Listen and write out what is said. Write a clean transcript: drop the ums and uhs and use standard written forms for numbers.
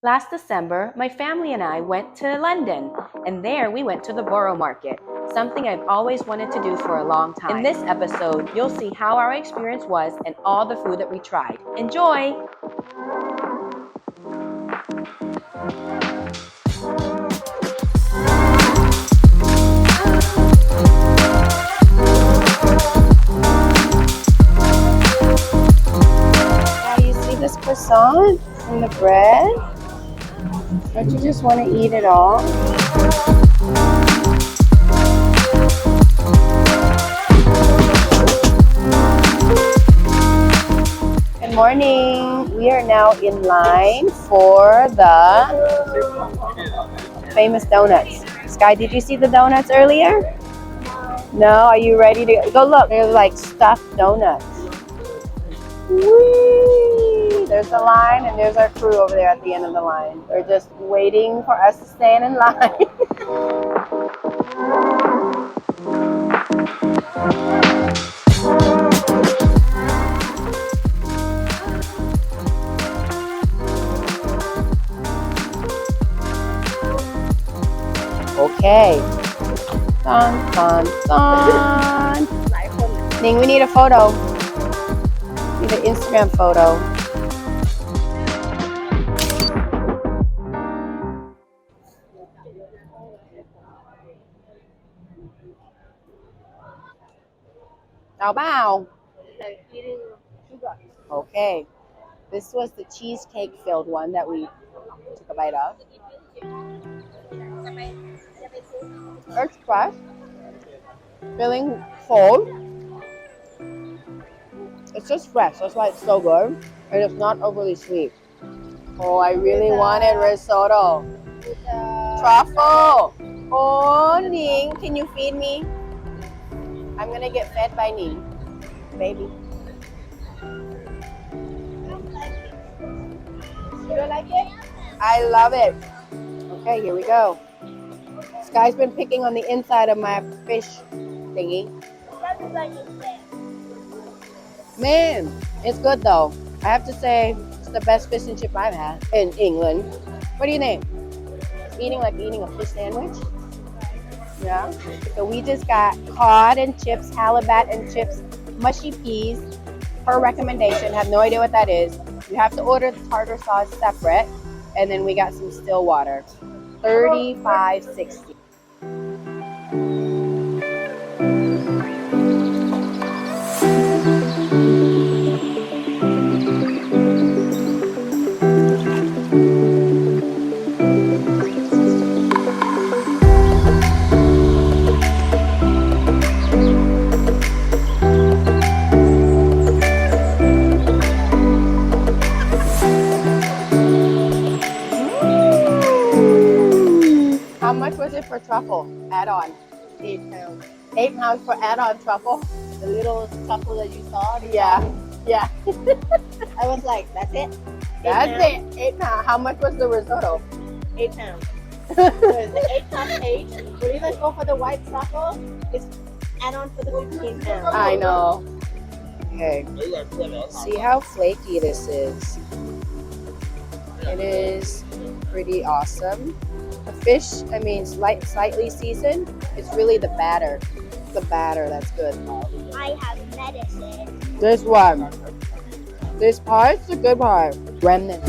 Last December, my family and I went to London, and there we went to the Borough Market, something I've always wanted to do for a long time. In this episode, you'll see how our experience was and all the food that we tried. Enjoy! Now you see this croissant and the bread? Don't you just want to eat it all? Good morning. We are now in line for the famous donuts. Sky, did you see the donuts earlier? No? Are you ready to go look? There's like stuffed donuts. Whee! There's the line and there's our crew over there at the end of the line. They're just waiting for us to stand in line. Okay. Dun, dun, dun. Ning, we need a photo. Need an Instagram photo. Bao bao. Okay. This was the cheesecake filled one that we took a bite of. It's fresh. Feeling full. It's just fresh. That's why it's so good. And it's not overly sweet. Oh, I really wanted risotto. Truffle. Oh, Ning, can you feed me? I'm gonna get fed by Ning, baby. You don't like it? I love it. Okay, here we go. Sky's been picking on the inside of my fish thingy. Man, it's good though. I have to say, it's the best fish and chip I've had in England. What do you think? It's eating like eating a fish sandwich. Yeah. So we just got cod and chips, halibut and chips, mushy peas. Per recommendation, have no idea what that is. You have to order the tartar sauce separate, and then we got some still water. $35.60. How much was it for truffle add-on? £8. £8 for add-on truffle? The little truffle that you saw? Yeah. Yeah. I was like, that's it? That's it. £8. How much was the risotto? £8. So it's the £8 each. Or even go for the white truffle, it's add-on for the £15. I know. Okay. See how flaky this is. It is pretty awesome. The fish, I mean, slightly seasoned. It's really the batter. The batter that's good. I have medicine. This one. This part's the good part. Remnant.